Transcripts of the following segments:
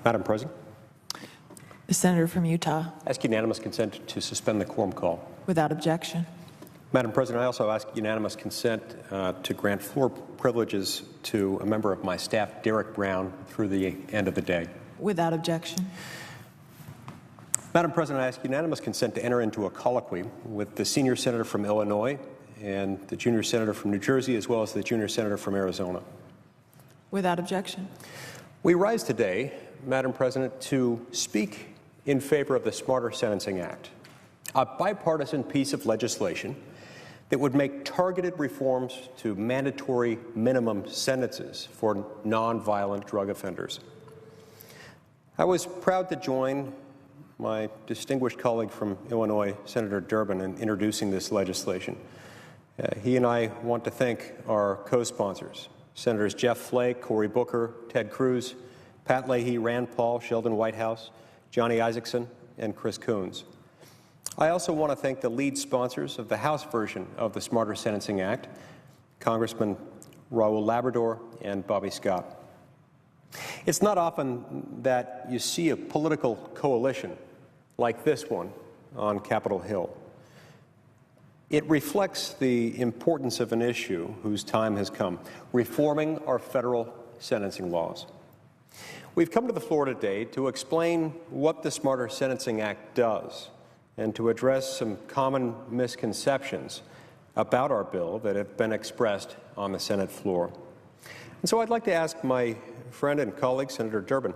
Madam President, The senator from Utah. ask unanimous consent to suspend the quorum call. Without objection. Madam President, I also ask unanimous consent to grant floor privileges to a member of my staff, Derek Brown, through the end of the day. Without objection. Madam President, I ask unanimous consent to enter into a colloquy with the senior senator from Illinois and the junior senator from New Jersey, as well as the junior senator from Arizona. Without objection. We rise today, Madam President, to speak in favor of the Smarter Sentencing Act, a bipartisan piece of legislation that would make targeted reforms to mandatory minimum sentences for nonviolent drug offenders. I was proud to join my distinguished colleague from Illinois, Senator Durbin, in introducing this legislation. He and I want to thank our co-sponsors, Senators Jeff Flake, Cory Booker, Ted Cruz, Pat Leahy, Rand Paul, Sheldon Whitehouse, Johnny Isakson, and Chris Coons. I also want to thank the lead sponsors of the House version of the Smarter Sentencing Act, Congressman Raul Labrador and Bobby Scott. It's not often that you see a political coalition like this one on Capitol Hill. It reflects the importance of an issue whose time has come, reforming our federal sentencing laws. We've come to the floor today to explain what the Smarter Sentencing Act does and to address some common misconceptions about our bill that have been expressed on the Senate floor. And so I'd like to ask my friend and colleague, Senator Durbin,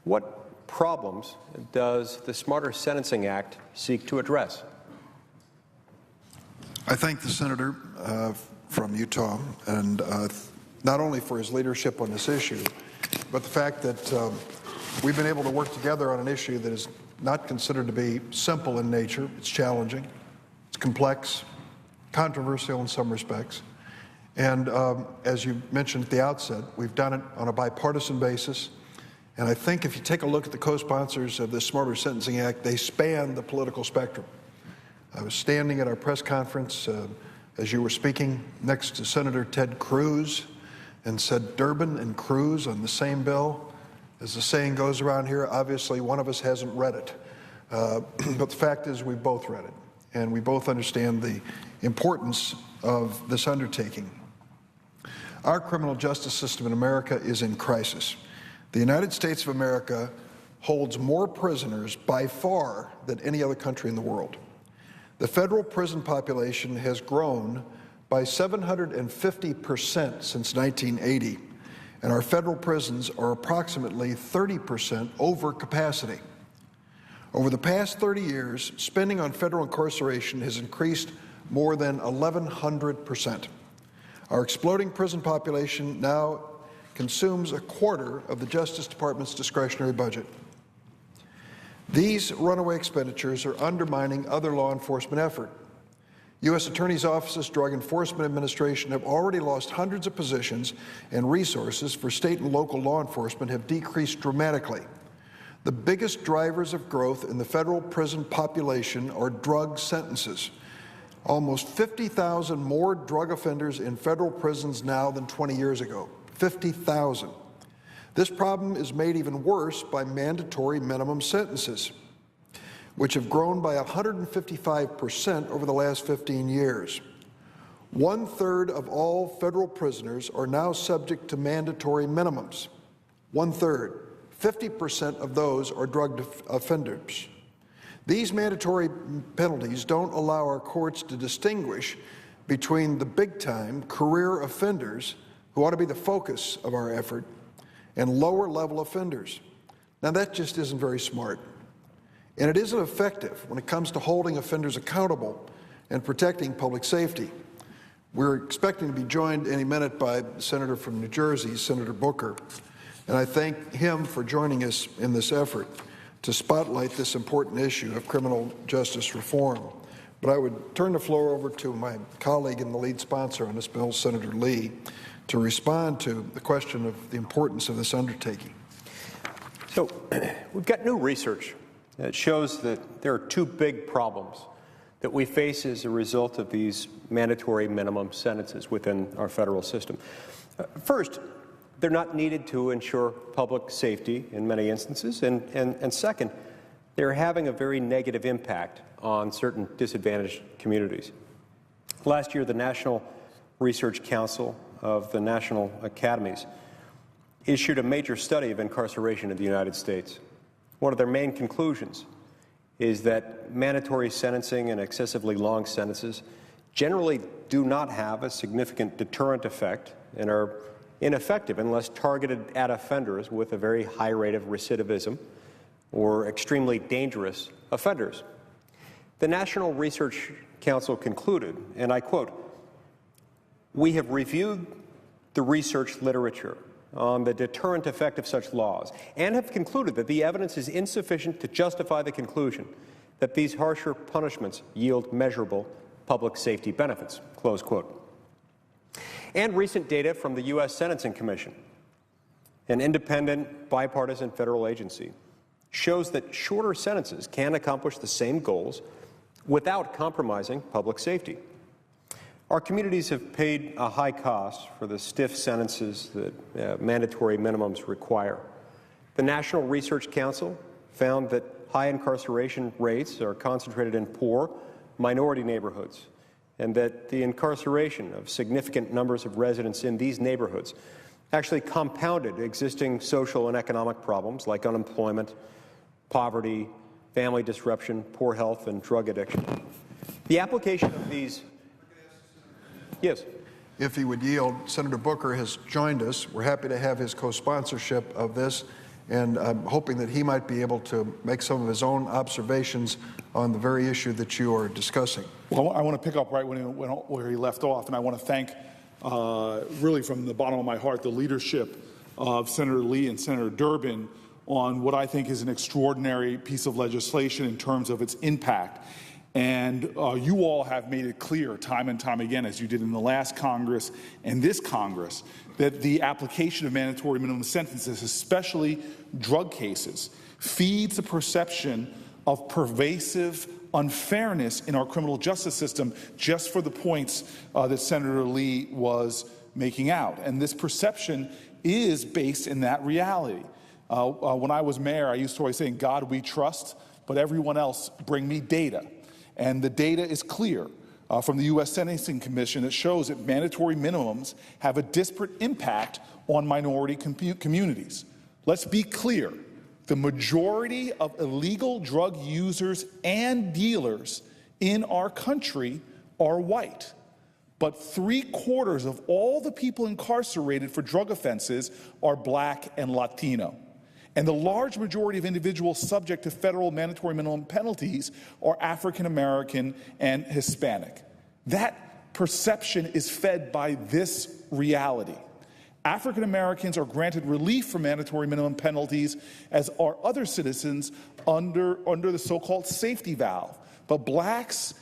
what problems does the Smarter Sentencing Act seek to address? I thank the senator from Utah, and not only for his leadership on this issue, but the fact that we've been able to work together on an issue that is not considered to be simple in nature. It's challenging, it's complex, controversial in some respects. And as you mentioned at the outset, we've done it on a bipartisan basis. And I think if you take a look at the co-sponsors of the Smarter Sentencing Act, they span the political spectrum. I was standing at our press conference as you were speaking next to Senator Ted Cruz and said Durbin and Cruz on the same bill. As the saying goes around here, obviously one of us hasn't read it. But the fact is we've both read it, and we both understand the importance of this undertaking. Our criminal justice system in America is in crisis. The United States of America holds more prisoners by far than any other country in the world. The federal prison population has grown by 750% since 1980, and our federal prisons are approximately 30% over capacity. Over the past 30 years, spending on federal incarceration has increased more than 1,100%. Our exploding prison population now consumes a quarter of the Justice Department's discretionary budget. These runaway expenditures are undermining other law enforcement effort. U.S. Attorney's Offices, Drug Enforcement Administration have already lost hundreds of positions, and resources for state and local law enforcement have decreased dramatically. The biggest drivers of growth in the federal prison population are drug sentences. Almost 50,000 more drug offenders in federal prisons now than 20 years ago. 50,000. This problem is made even worse by mandatory minimum sentences, which have grown by 155% over the last 15 years. 1/3 of all federal prisoners are now subject to mandatory minimums. 1/3. 50% of those are drug offenders. These mandatory penalties don't allow our courts to distinguish between the big-time career offenders, who ought to be the focus of our effort, and lower-level offenders. Now, that just isn't very smart. And it isn't effective when it comes to holding offenders accountable and protecting public safety. We're expecting to be joined any minute by the senator from New Jersey, Senator Booker, and I thank him for joining us in this effort to spotlight this important issue of criminal justice reform. But I would turn the floor over to my colleague and the lead sponsor on this bill, Senator Lee, to respond to the question of the importance of this undertaking. So we've got new research that shows that there are two big problems that we face as a result of these mandatory minimum sentences within our federal system. First, They're not needed to ensure public safety in many instances. And second, they're having a very negative impact on certain disadvantaged communities. Last year, the National Research Council of the National Academies issued a major study of incarceration in the United States. One of their main conclusions is that mandatory sentencing and excessively long sentences generally do not have a significant deterrent effect and are ineffective unless targeted at offenders with a very high rate of recidivism or extremely dangerous offenders. The National Research Council concluded, and I quote, "We have reviewed the research literature on the deterrent effect of such laws and have concluded that the evidence is insufficient to justify the conclusion that these harsher punishments yield measurable public safety benefits," close quote. And recent data from the U.S. Sentencing Commission, an independent, bipartisan federal agency, shows that shorter sentences can accomplish the same goals without compromising public safety. Our communities have paid a high cost for the stiff sentences that mandatory minimums require. The National Research Council found that high incarceration rates are concentrated in poor, minority neighborhoods, and that the incarceration of significant numbers of residents in these neighborhoods actually compounded existing social and economic problems like unemployment, poverty, family disruption, poor health, and drug addiction. The application of these... Yes. If he would yield, Senator Booker has joined us. We're happy to have his co-sponsorship of this, and I'm hoping that he might be able to make some of his own observations on the very issue that you are discussing. Well, I want to pick up right where he left off, and I want to thank, really from the bottom of my heart, the leadership of Senator Lee and Senator Durbin on what I think is an extraordinary piece of legislation in terms of its impact. And you all have made it clear time and time again, as you did in the last Congress and this Congress, that the application of mandatory minimum sentences, especially drug cases, feeds the perception of pervasive unfairness in our criminal justice system, just for the points that Senator Lee was making out. And this perception is based in that reality. When I was mayor, I used to always say, "In God we trust, but everyone else bring me data." And the data is clear from the U.S. Sentencing Commission that shows that mandatory minimums have a disparate impact on minority communities. Let's be clear. The majority of illegal drug users and dealers in our country are white. But 3/4 of all the people incarcerated for drug offenses are black and Latino. And the large majority of individuals subject to federal mandatory minimum penalties are African American and Hispanic. That perception is fed by this reality. African Americans are granted relief from mandatory minimum penalties, as are other citizens under the so-called safety valve. But blacks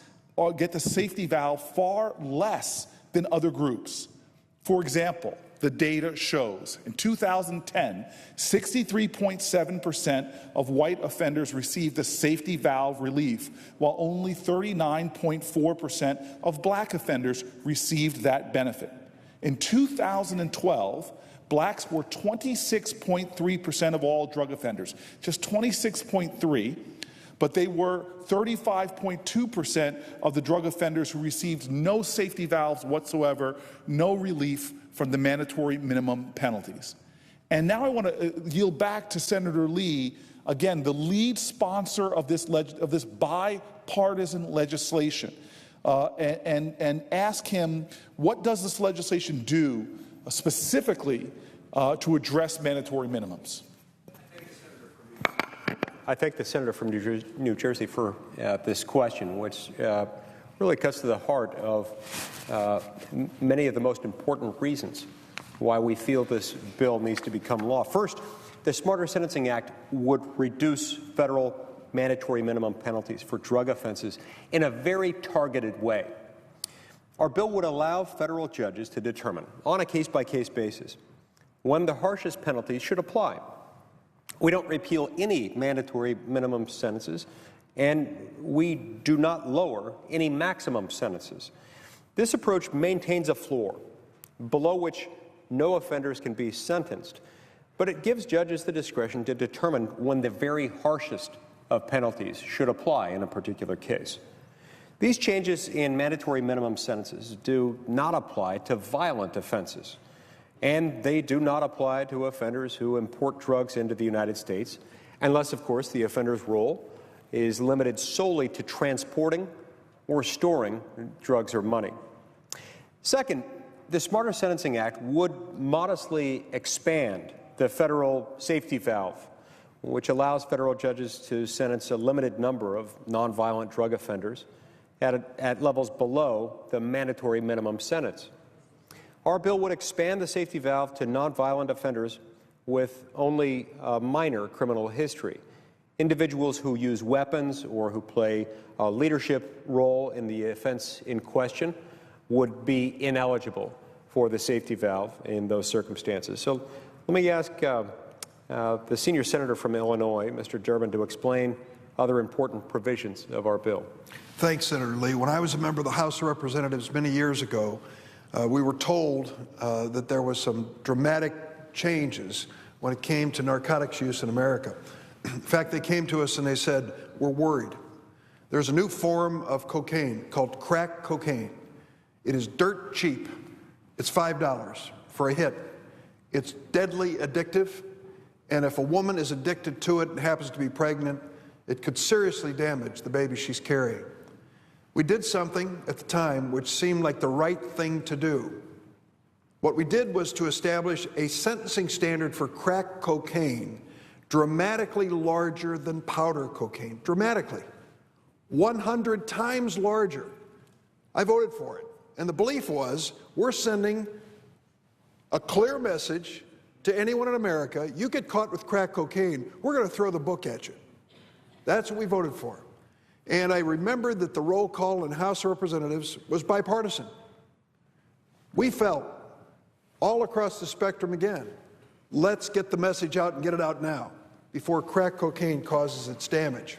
get the safety valve far less than other groups. For example, the data shows in 2010, 63.7% of white offenders received the safety valve relief, while only 39.4% of black offenders received that benefit. In 2012, blacks were 26.3% of all drug offenders, just 26.3%, but they were 35.2% of the drug offenders who received no safety valves whatsoever, no relief from the mandatory minimum penalties. And now I want to yield back to Senator Lee, again, the lead sponsor of this bipartisan legislation, and ask him, what does this legislation do specifically to address mandatory minimums? I thank the senator from New Jersey for this question, which really cuts to the heart of many of the most important reasons why we feel this bill needs to become law. First, the Smarter Sentencing Act would reduce federal mandatory minimum penalties for drug offenses in a very targeted way. Our bill would allow federal judges to determine, on a case-by-case basis, when the harshest penalties should apply. We don't repeal any mandatory minimum sentences, and we do not lower any maximum sentences. This approach maintains a floor below which no offenders can be sentenced, but it gives judges the discretion to determine when the very harshest of penalties should apply in a particular case. These changes in mandatory minimum sentences do not apply to violent offenses, and they do not apply to offenders who import drugs into the United States, unless, of course, the offender's role is limited solely to transporting or storing drugs or money. Second, the Smarter Sentencing Act would modestly expand the federal safety valve, which allows federal judges to sentence a limited number of nonviolent drug offenders at levels below the mandatory minimum sentence. Our bill would expand the safety valve to nonviolent offenders with only a minor criminal history. Individuals who use weapons or who play a leadership role in the offense in question would be ineligible for the safety valve in those circumstances. So let me ask the senior senator from Illinois, Mr. Durbin, to explain other important provisions of our bill. Thanks, Senator Lee. When I was a member of the House of Representatives many years ago, we were told that there was some dramatic changes when it came to narcotics use in America. In fact, they came to us and they said, we're worried. There's a new form of cocaine called crack cocaine. It is dirt cheap. It's $5 for a hit. It's deadly addictive, and if a woman is addicted to it and happens to be pregnant, it could seriously damage the baby she's carrying. We did something at the time which seemed like the right thing to do. What we did was to establish a sentencing standard for crack cocaine dramatically larger than powder cocaine, dramatically, 100 times larger. I voted for it, and the belief was we're sending a clear message to anyone in America: you get caught with crack cocaine, we're going to throw the book at you. That's what we voted for. And I remembered that the roll call in House of Representatives was bipartisan. We felt all across the spectrum again, let's get the message out and get it out now before crack cocaine causes its damage.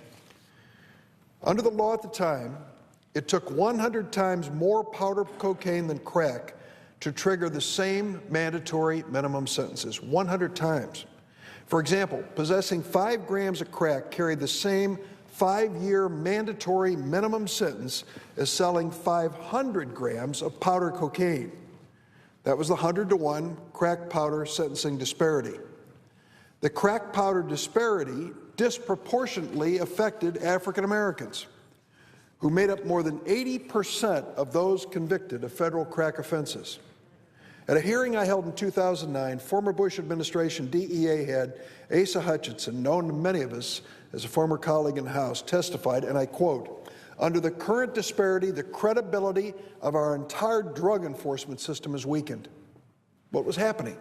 Under the law at the time, it took 100 times more powder cocaine than crack to trigger the same mandatory minimum sentences, 100 times. For example, possessing 5 grams of crack carried the same 5-year mandatory minimum sentence as selling 500 grams of powder cocaine. That was the 100-to-1 crack powder sentencing disparity. The crack powder disparity disproportionately affected African Americans, who made up more than 80% of those convicted of federal crack offenses. At a hearing I held in 2009, former Bush administration DEA head Asa Hutchinson, known to many of us as a former colleague in the House, testified, and I quote, "Under the current disparity, the credibility of our entire drug enforcement system is weakened." What was happening?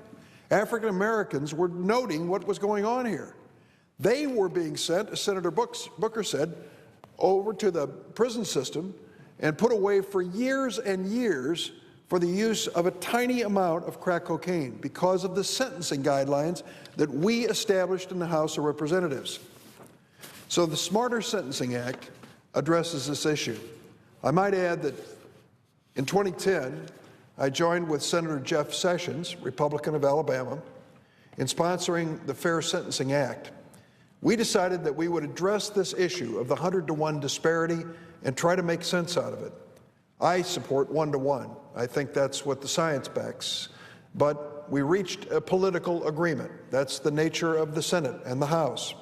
African Americans were noting what was going on here. They were being sent, as Senator Booker said, over to the prison system and put away for years and years for the use of a tiny amount of crack cocaine because of the sentencing guidelines that we established in the House of Representatives. So the Smarter Sentencing Act addresses this issue. I might add that in 2010, I joined with Senator Jeff Sessions, Republican of Alabama, in sponsoring the Fair Sentencing Act. We decided that we would address this issue of the 100-to-1 disparity and try to make sense out of it. I support 1-to-1. I think that's what the science backs. But we reached a political agreement. That's the nature of the Senate and the House.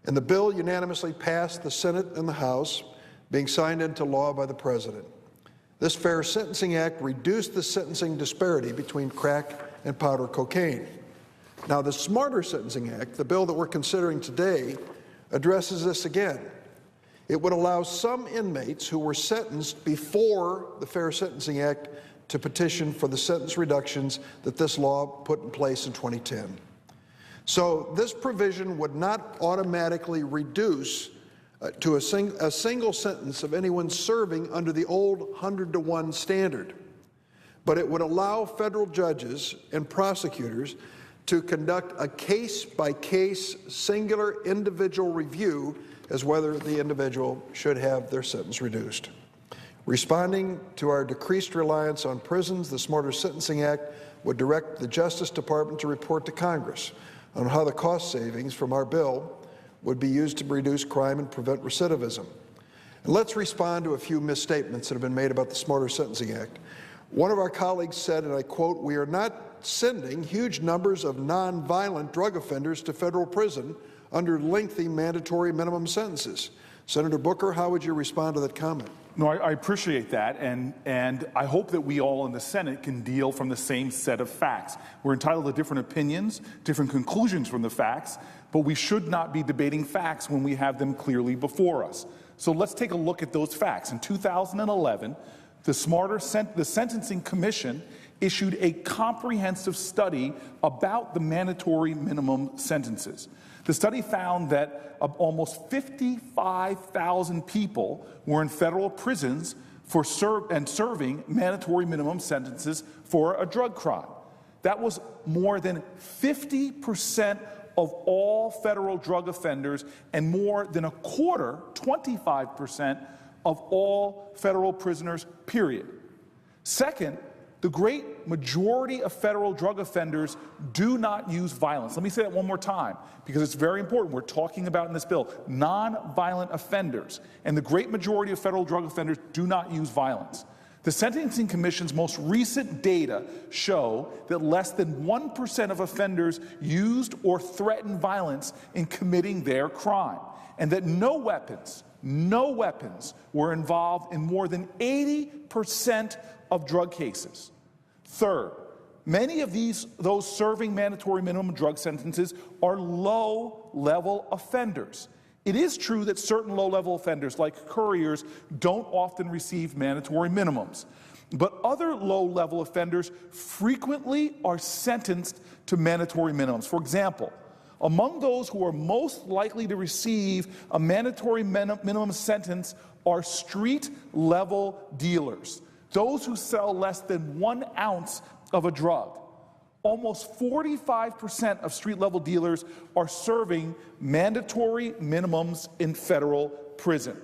And the bill unanimously passed the Senate and the House, being signed into law by the President. This Fair Sentencing Act reduced the sentencing disparity between crack and powder cocaine. Now, the Smarter Sentencing Act, the bill that we're considering today, addresses this again. It would allow some inmates who were sentenced before the Fair Sentencing Act to petition for the sentence reductions that this law put in place in 2010. So this provision would not automatically reduce to a single sentence of anyone serving under the old 100-to-1 standard, but it would allow federal judges and prosecutors to conduct a case-by-case, singular individual review as whether the individual should have their sentence reduced. Responding to our decreased reliance on prisons, the Smarter Sentencing Act would direct the Justice Department to report to Congress on how the cost savings from our bill would be used to reduce crime and prevent recidivism. And let's respond to a few misstatements that have been made about the Smarter Sentencing Act. One of our colleagues said, and I quote, "We are not sending huge numbers of nonviolent drug offenders to federal prison under lengthy mandatory minimum sentences." Senator Booker, how would you respond to that comment? No, I appreciate that, and I hope that we all in the Senate can deal from the same set of facts. We're entitled to different opinions, different conclusions from the facts, but we should not be debating facts when we have them clearly before us. So let's take a look at those facts. In 2011, the Sentencing Commission issued a comprehensive study about the mandatory minimum sentences. The study found that almost 55,000 people were in federal prisons for serving mandatory minimum sentences for a drug crime. That was more than 50% of all federal drug offenders and more than a quarter, 25%, of all federal prisoners, period. Second, the great majority of federal drug offenders do not use violence. Let me say that one more time, because it's very important. We're talking about in this bill non-violent offenders, and the great majority of federal drug offenders do not use violence. The Sentencing Commission's most recent data show that less than 1% of offenders used or threatened violence in committing their crime, and that no weapons were involved in more than 80% of drug cases. Third, many of those serving mandatory minimum drug sentences are low-level offenders. It is true that certain low-level offenders, like couriers, don't often receive mandatory minimums. But other low-level offenders frequently are sentenced to mandatory minimums. For example, among those who are most likely to receive a mandatory minimum sentence are street-level dealers, those who sell less than 1 ounce of a drug. Almost 45% of street-level dealers are serving mandatory minimums in federal prison.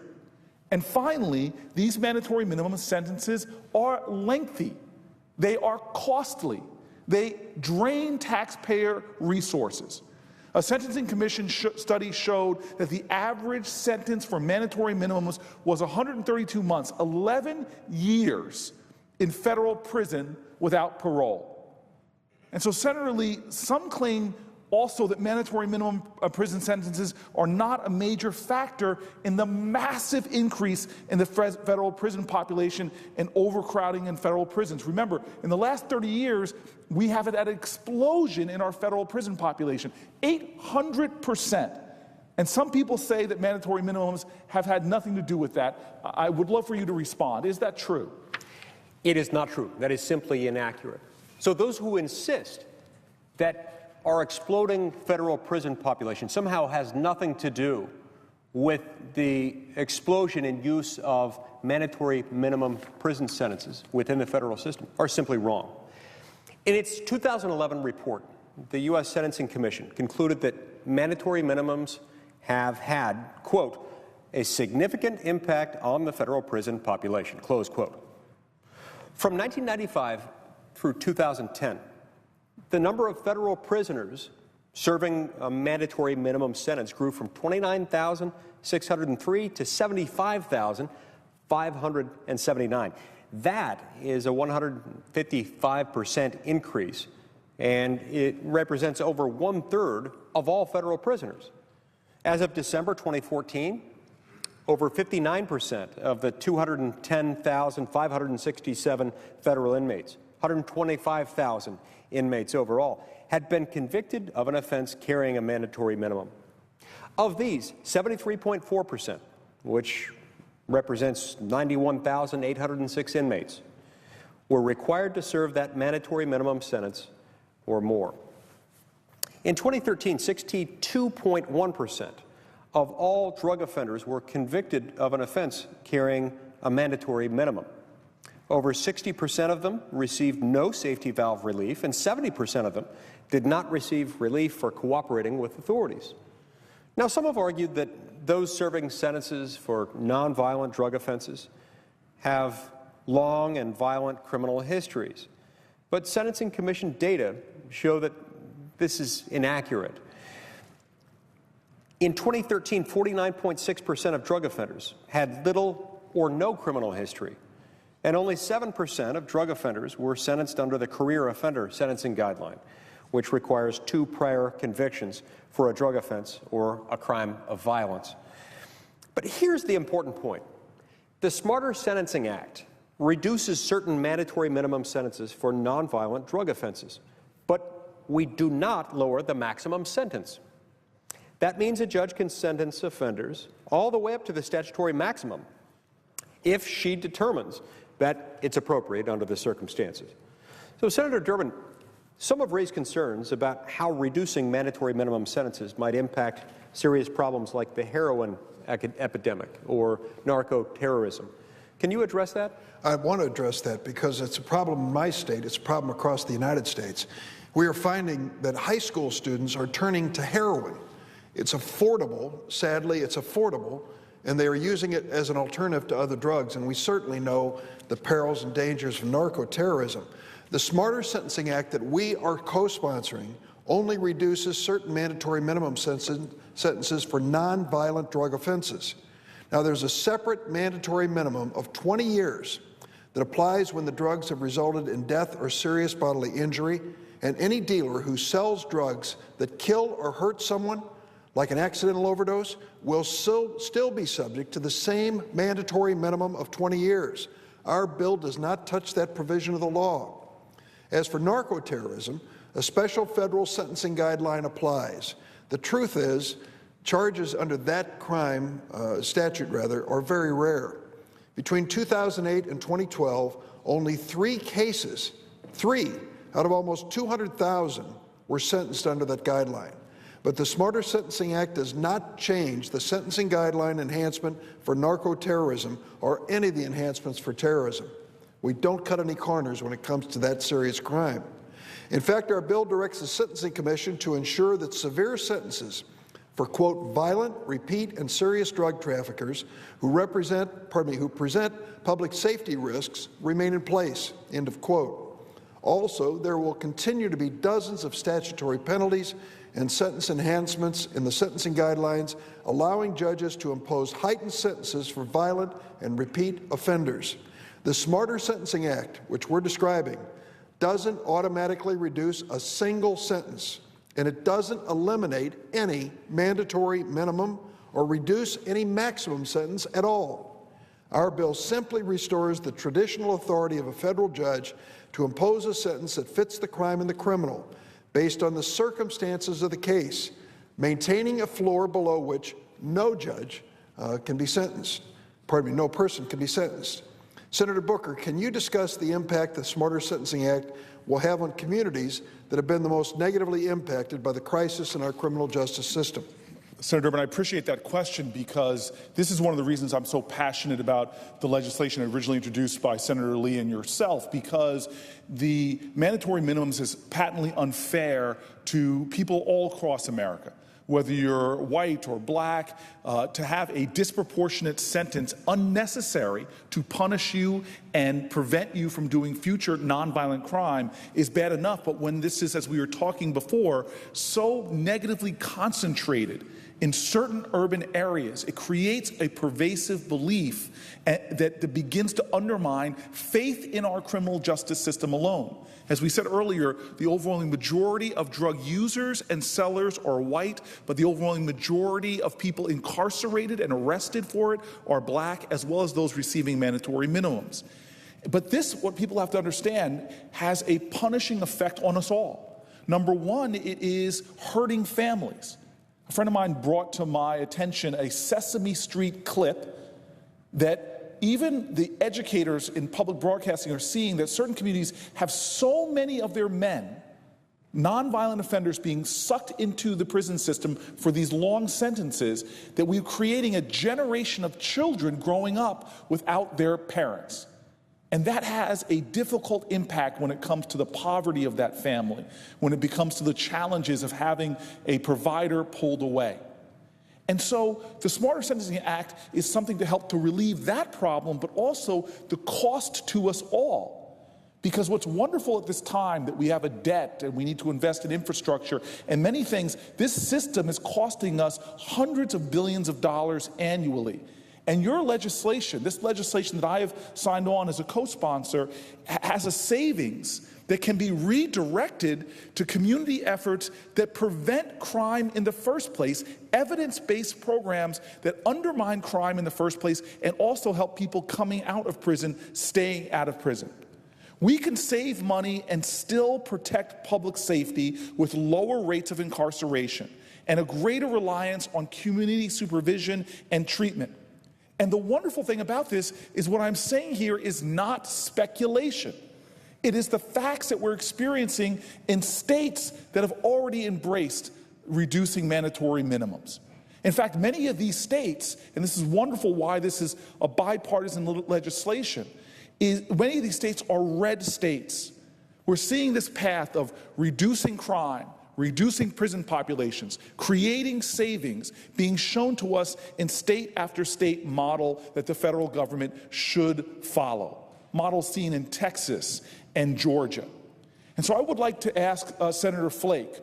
And finally, these mandatory minimum sentences are lengthy. They are costly. They drain taxpayer resources. A Sentencing Commission study showed that the average sentence for mandatory minimums was 132 months, 11 years in federal prison without parole. And so, Senator Lee, some claim also that mandatory minimum prison sentences are not a major factor in the massive increase in the federal prison population and overcrowding in federal prisons. Remember, in the last 30 years, we have had an explosion in our federal prison population, 800%. And some people say that mandatory minimums have had nothing to do with that. I would love for you to respond. Is that true? It is not true. That is simply inaccurate. So those who insist that our exploding federal prison population somehow has nothing to do with the explosion in use of mandatory minimum prison sentences within the federal system are simply wrong. In its 2011 report, the U.S. Sentencing Commission concluded that mandatory minimums have had, quote, a significant impact on the federal prison population, close quote. From 1995 through 2010, the number of federal prisoners serving a mandatory minimum sentence grew from 29,603 to 75,579. That is a 155% increase, and it represents over 1/3 of all federal prisoners. As of December 2014, over 59% of the 210,567 federal inmates, 125,000 inmates overall, had been convicted of an offense carrying a mandatory minimum. Of these, 73.4%, which represents 91,806 inmates, were required to serve that mandatory minimum sentence or more. In 2013, 62.1% of all drug offenders were convicted of an offense carrying a mandatory minimum. Over 60% of them received no safety valve relief, and 70% of them did not receive relief for cooperating with authorities. Now, some have argued that those serving sentences for nonviolent drug offenses have long and violent criminal histories. But Sentencing Commission data show that this is inaccurate. In 2013, 49.6% of drug offenders had little or no criminal history, and only 7% of drug offenders were sentenced under the career offender sentencing guideline, which requires 2 prior convictions for a drug offense or a crime of violence. But here's the important point. The Smarter Sentencing Act reduces certain mandatory minimum sentences for nonviolent drug offenses, but we do not lower the maximum sentence. That means a judge can sentence offenders all the way up to the statutory maximum if she determines that it's appropriate under the circumstances. So, Senator Durbin, some have raised concerns about how reducing mandatory minimum sentences might impact serious problems like the heroin epidemic or narco-terrorism. Can you address that? I want to address that because it's a problem in my state. It's a problem across the United States. We are finding that high school students are turning to heroin. It's affordable. Sadly, it's affordable, and they are using it as an alternative to other drugs, and we certainly know the perils and dangers of narco-terrorism. The Smarter Sentencing Act that we are co-sponsoring only reduces certain mandatory minimum sentences for nonviolent drug offenses. Now, there's a separate mandatory minimum of 20 years that applies when the drugs have resulted in death or serious bodily injury, and any dealer who sells drugs that kill or hurt someone, like an accidental overdose, will still be subject to the same mandatory minimum of 20 years. Our bill does not touch that provision of the law. As for narco-terrorism, a special federal sentencing guideline applies. The truth is, charges under that crime statute, are very rare. Between 2008 and 2012, only 3 cases, 3 out of almost 200,000, were sentenced under that guideline. But the Smarter Sentencing Act does not change the sentencing guideline enhancement for narco-terrorism or any of the enhancements for terrorism. We don't cut any corners when it comes to that serious crime. In fact, our bill directs the Sentencing Commission to ensure that severe sentences for, quote, violent, repeat, and serious drug traffickers who present public safety risks remain in place, end of quote. Also, there will continue to be dozens of statutory penalties and sentence enhancements in the sentencing guidelines, allowing judges to impose heightened sentences for violent and repeat offenders. The Smarter Sentencing Act, which we're describing, doesn't automatically reduce a single sentence, and it doesn't eliminate any mandatory minimum or reduce any maximum sentence at all. Our bill simply restores the traditional authority of a federal judge to impose a sentence that fits the crime and the criminal, based on the circumstances of the case, maintaining a floor below which no judge can be sentenced. No person can be sentenced. Senator Booker, can you discuss the impact the Smarter Sentencing Act will have on communities that have been the most negatively impacted by the crisis in our criminal justice system? Senator Durbin, I appreciate that question because this is one of the reasons I'm so passionate about the legislation originally introduced by Senator Lee and yourself, because the mandatory minimums is patently unfair to people all across America, whether you're white or black, to have a disproportionate sentence unnecessary to punish you and prevent you from doing future nonviolent crime is bad enough. But when this is, as we were talking before, so negatively concentrated in certain urban areas, it creates a pervasive belief that begins to undermine faith in our criminal justice system alone. As we said earlier, the overwhelming majority of drug users and sellers are white, but the overwhelming majority of people incarcerated and arrested for it are black, as well as those receiving mandatory minimums. But this, what people have to understand, has a punishing effect on us all. Number one, it is hurting families. A friend of mine brought to my attention a Sesame Street clip that even the educators in public broadcasting are seeing, that certain communities have so many of their men, nonviolent offenders, being sucked into the prison system for these long sentences, that we're creating a generation of children growing up without their parents. And that has a difficult impact when it comes to the poverty of that family, when it comes to the challenges of having a provider pulled away. And so the Smarter Sentencing Act is something to help to relieve that problem, but also the cost to us all. Because what's wonderful at this time that we have a debt and we need to invest in infrastructure and many things, this system is costing us hundreds of billions of dollars annually. And your legislation, this legislation that I have signed on as a co-sponsor, has a savings that can be redirected to community efforts that prevent crime in the first place, evidence-based programs that undermine crime in the first place, and also help people coming out of prison staying out of prison. We can save money and still protect public safety with lower rates of incarceration and a greater reliance on community supervision and treatment. And the wonderful thing about this is what I'm saying here is not speculation. It is the facts that we're experiencing in states that have already embraced reducing mandatory minimums. In fact, many of these states, and this is wonderful why this is a bipartisan legislation, many of these states are red states. We're seeing this path of reducing crime, reducing prison populations, creating savings being shown to us in state after state model that the federal government should follow. Models seen in Texas and Georgia. And so I would like to ask Senator Flake.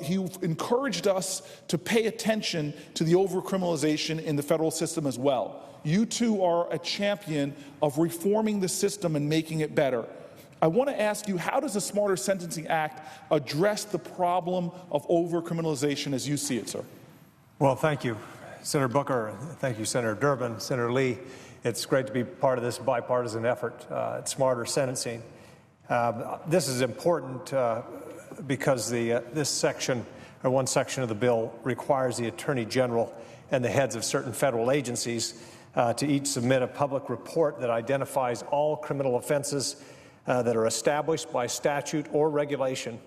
He encouraged us to pay attention to the overcriminalization in the federal system as well. You too are a champion of reforming the system and making it better. I want to ask you, how does the Smarter Sentencing Act address the problem of overcriminalization as you see it, sir? Well, thank you, Senator Booker. Thank you, Senator Durbin, Senator Lee. It's great to be part of this bipartisan effort at Smarter Sentencing. This is important because this section, or one section of the bill, requires the Attorney General and the heads of certain federal agencies to each submit a public report that identifies all criminal offenses that are established by statute or regulation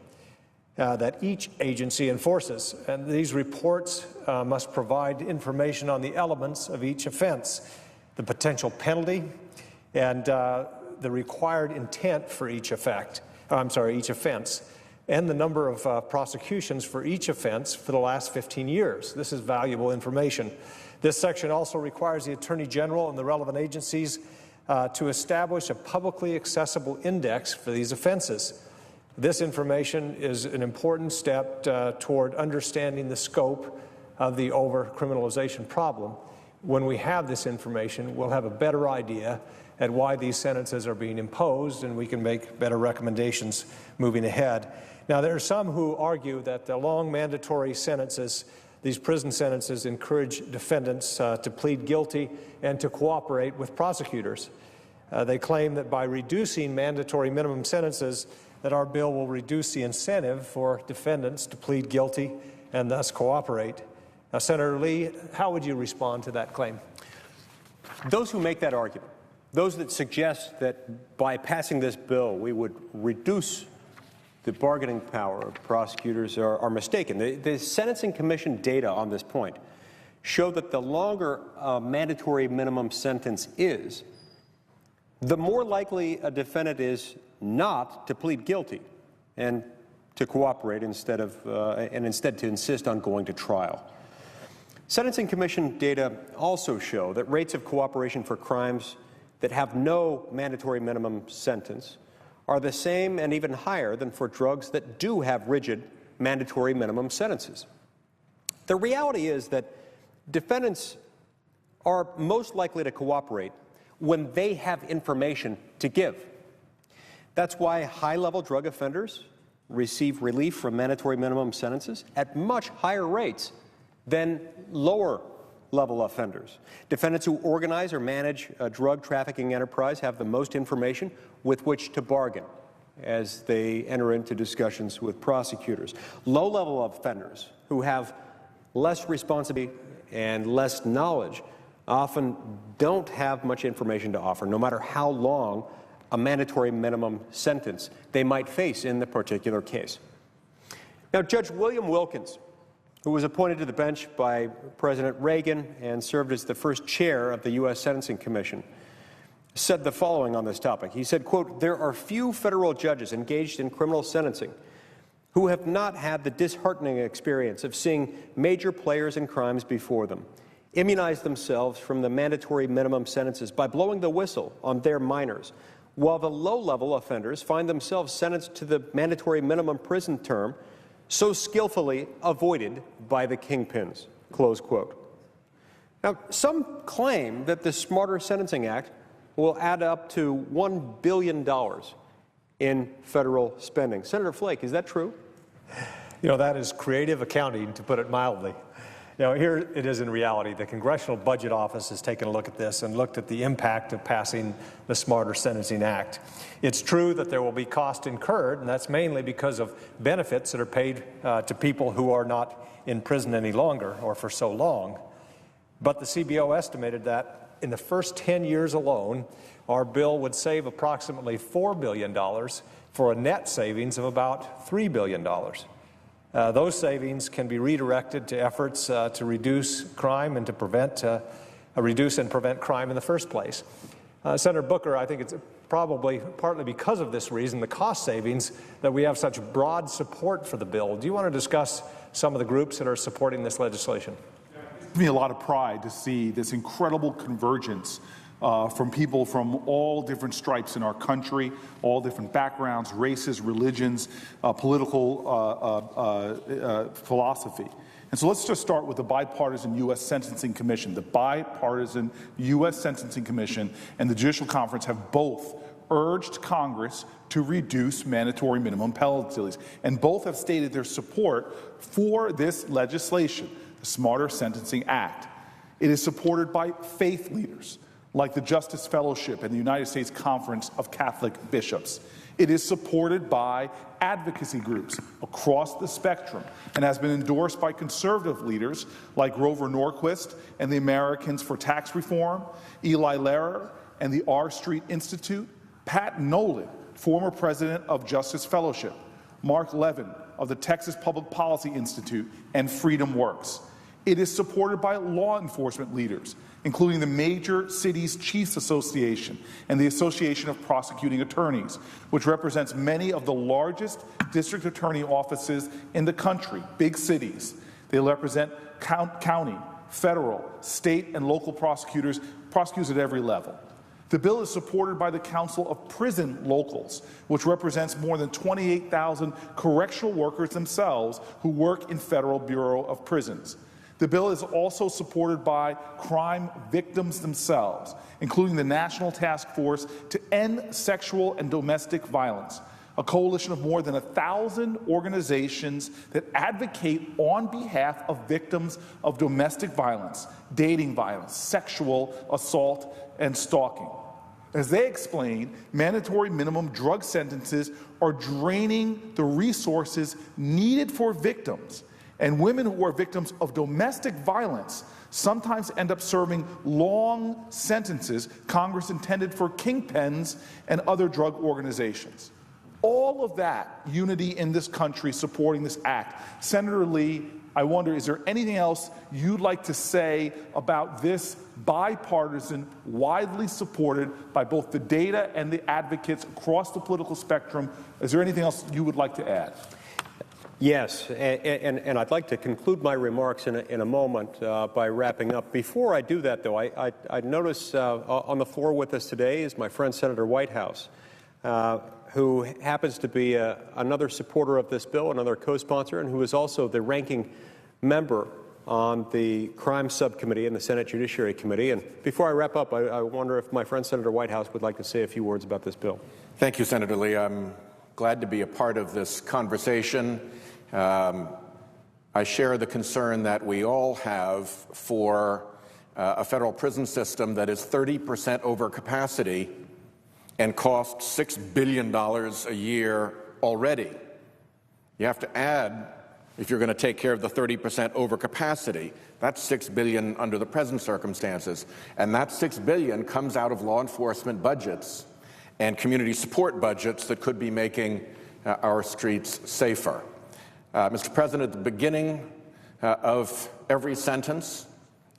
that each agency enforces. And these reports must provide information on the elements of each offense, the potential penalty, and the required intent for each offense, and the number of prosecutions for each offense for the last 15 years. This is valuable information. This section also requires the Attorney General and the relevant agencies to establish a publicly accessible index for these offenses. This information is an important step toward understanding the scope of the overcriminalization problem. When we have this information, we'll have a better idea at why these sentences are being imposed, and we can make better recommendations moving ahead. Now, there are some who argue that the long mandatory sentences, these prison sentences, encourage defendants to plead guilty and to cooperate with prosecutors. They claim that by reducing mandatory minimum sentences, that our bill will reduce the incentive for defendants to plead guilty and thus cooperate. Now, Senator Lee, how would you respond to that claim? Those who make that argument, those that suggest that by passing this bill we would reduce the bargaining power of prosecutors are mistaken. The Sentencing Commission data on this point show that the longer a mandatory minimum sentence is, the more likely a defendant is not to plead guilty and to cooperate instead to insist on going to trial. Sentencing Commission data also show that rates of cooperation for crimes that have no mandatory minimum sentence are the same and even higher than for drugs that do have rigid mandatory minimum sentences. The reality is that defendants are most likely to cooperate when they have information to give. That's why high-level drug offenders receive relief from mandatory minimum sentences at much higher rates than lower-level offenders. Defendants who organize or manage a drug trafficking enterprise have the most information with which to bargain as they enter into discussions with prosecutors. Low-level offenders who have less responsibility and less knowledge often don't have much information to offer, no matter how long a mandatory minimum sentence they might face in the particular case. Now, Judge William Wilkins, who was appointed to the bench by President Reagan and served as the first chair of the U.S. Sentencing Commission, said the following on this topic. He said, quote, "There are few federal judges engaged in criminal sentencing who have not had the disheartening experience of seeing major players in crimes before them immunize themselves from the mandatory minimum sentences by blowing the whistle on their minors, while the low-level offenders find themselves sentenced to the mandatory minimum prison term so skillfully avoided by the kingpins, close quote. Now, some claim that the Smarter Sentencing Act will add up to $1 billion in federal spending. Senator Flake, is that true? You know, that is creative accounting, to put it mildly. You know, here it is in reality. The Congressional Budget Office has taken a look at this and looked at the impact of passing the Smarter Sentencing Act. It's true that there will be cost incurred, and that's mainly because of benefits that are paid to people who are not in prison any longer or for so long. But the CBO estimated that in the first 10 years alone, our bill would save approximately $4 billion for a net savings of about $3 billion. Those savings can be redirected to efforts to reduce crime and to reduce and prevent crime in the first place. Senator Booker, I think it's probably partly because of this reason, the cost savings, that we have such broad support for the bill. Do you want to discuss some of the groups that are supporting this legislation? It gives me a lot of pride to see this incredible convergence from people from all different stripes in our country, all different backgrounds, races, religions, political philosophy. And so let's just start with the Bipartisan U.S. Sentencing Commission. The Bipartisan U.S. Sentencing Commission and the Judicial Conference have both urged Congress to reduce mandatory minimum penalties, and both have stated their support for this legislation, the Smarter Sentencing Act. It is supported by faith leaders, like the Justice Fellowship and the United States Conference of Catholic Bishops. It is supported by advocacy groups across the spectrum and has been endorsed by conservative leaders like Grover Norquist and the Americans for Tax Reform, Eli Lehrer and the R Street Institute, Pat Nolan, former president of Justice Fellowship, Mark Levin of the Texas Public Policy Institute, and Freedom Works. It is supported by law enforcement leaders, including the Major Cities Chiefs Association and the Association of Prosecuting Attorneys, which represents many of the largest district attorney offices in the country, big cities. They represent county, federal, state, and local prosecutors at every level. The bill is supported by the Council of Prison Locals, which represents more than 28,000 correctional workers themselves who work in Federal Bureau of Prisons. The bill is also supported by crime victims themselves, including the National Task Force to End Sexual and Domestic Violence, a coalition of more than 1,000 organizations that advocate on behalf of victims of domestic violence, dating violence, sexual assault, and stalking. As they explain, mandatory minimum drug sentences are draining the resources needed for victims. And women who are victims of domestic violence sometimes end up serving long sentences Congress intended for kingpins and other drug organizations. All of that unity in this country supporting this act. Senator Lee, I wonder, is there anything else you'd like to say about this bipartisan, widely supported by both the data and the advocates across the political spectrum? Is there anything else you would like to add? Yes, and I'd like to conclude my remarks in a moment by wrapping up. Before I do that, though, I notice on the floor with us today is my friend Senator Whitehouse, who happens to be another supporter of this bill, another co-sponsor, and who is also the ranking member on the Crime Subcommittee in the Senate Judiciary Committee. And before I wrap up, I wonder if my friend Senator Whitehouse would like to say a few words about this bill. Thank you, Senator Lee. I'm glad to be a part of this conversation. I share the concern that we all have for a federal prison system that is 30% over capacity and costs $6 billion a year already. You have to add, if you're going to take care of the 30% over capacity, that's $6 billion under the present circumstances. And that $6 billion comes out of law enforcement budgets and community support budgets that could be making our streets safer. Mr. President, at the beginning of every sentence,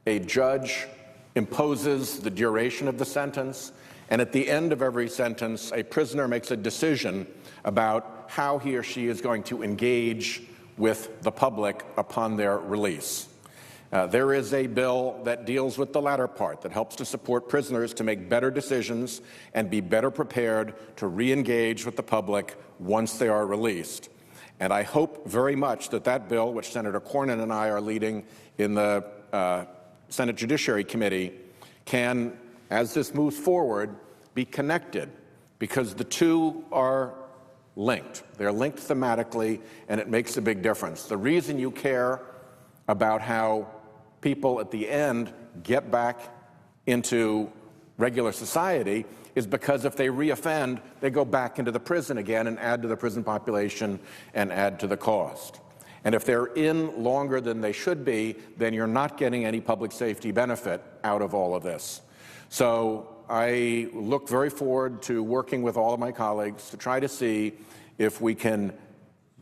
a judge imposes the duration of the sentence And at the end of every sentence, a prisoner makes a decision about how he or she is going to engage with the public upon their release. There is a bill that deals with the latter part, that helps to support prisoners to make better decisions and be better prepared to re-engage with the public once they are released. And I hope very much that that bill, which Senator Cornyn and I are leading in the Senate Judiciary Committee, can, as this moves forward, be connected, because the two are linked. They're linked thematically, and it makes a big difference. The reason you care about how people at the end get back into regular society is because if they reoffend, they go back into the prison again and add to the prison population and add to the cost. And if they're in longer than they should be, then you're not getting any public safety benefit out of all of this. So I look very forward to working with all of my colleagues to try to see if we can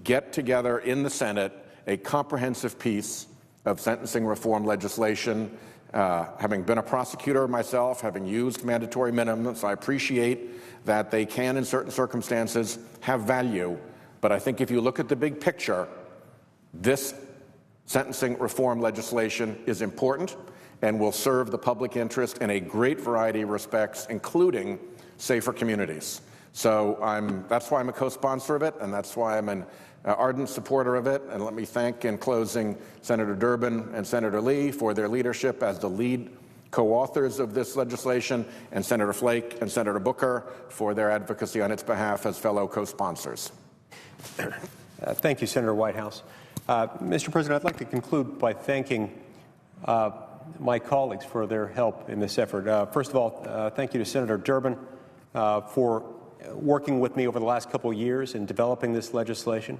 get together in the Senate a comprehensive piece of sentencing reform legislation. Having been a prosecutor myself, having used mandatory minimums, I appreciate that they can, in certain circumstances, have value. But I think if you look at the big picture, this sentencing reform legislation is important and will serve the public interest in a great variety of respects, including safer communities. So that's why I'm a co-sponsor of it, and that's why I'm an ardent supporter of it. And let me thank, in closing, Senator Durbin and Senator Lee for their leadership as the lead co-authors of this legislation, and Senator Flake and Senator Booker for their advocacy on its behalf as fellow co-sponsors. Thank you, Senator Whitehouse. Mr. President, I'd like to conclude by thanking my colleagues for their help in this effort. First of all, thank you to Senator Durbin for working with me over the last couple of years in developing this legislation.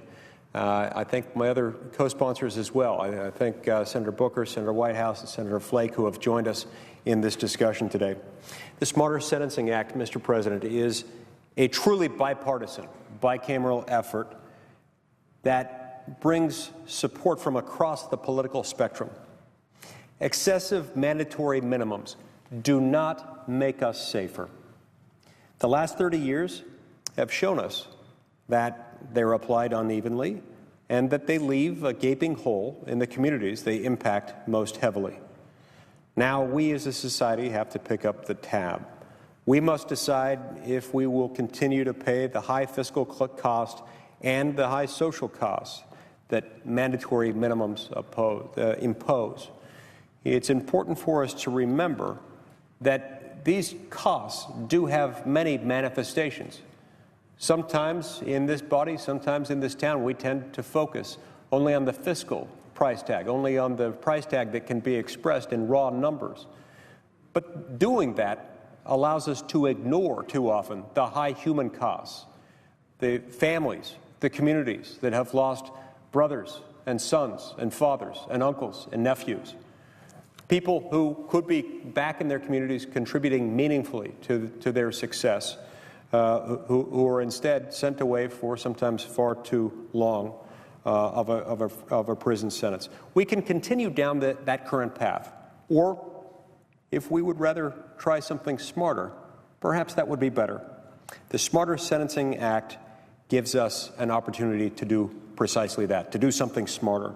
I thank my other co-sponsors as well. I thank Senator Booker, Senator Whitehouse, and Senator Flake, who have joined us in this discussion today. The Smarter Sentencing Act, Mr. President, is a truly bipartisan, bicameral effort that brings support from across the political spectrum. Excessive mandatory minimums do not make us safer. The last 30 years have shown us that they're applied unevenly and that they leave a gaping hole in the communities they impact most heavily. Now we as a society have to pick up the tab. We must decide if we will continue to pay the high fiscal cost and the high social costs that mandatory minimums impose. It's important for us to remember that these costs do have many manifestations. Sometimes in this body, sometimes in this town, we tend to focus only on the fiscal price tag, only on the price tag that can be expressed in raw numbers. But doing that allows us to ignore too often the high human costs, the families, the communities that have lost brothers and sons and fathers and uncles and nephews. People who could be back in their communities contributing meaningfully to their success, who are instead sent away for sometimes far too long of a prison sentence. We can continue down that current path, or if we would rather try something smarter, perhaps that would be better. The Smarter Sentencing Act gives us an opportunity to do precisely that, to do something smarter,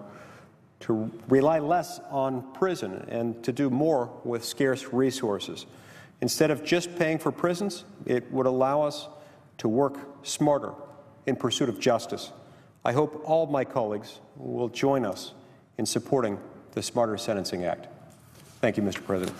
to rely less on prison and to do more with scarce resources. Instead of just paying for prisons, it would allow us to work smarter in pursuit of justice. I hope all my colleagues will join us in supporting the Smarter Sentencing Act. Thank you, Mr. President.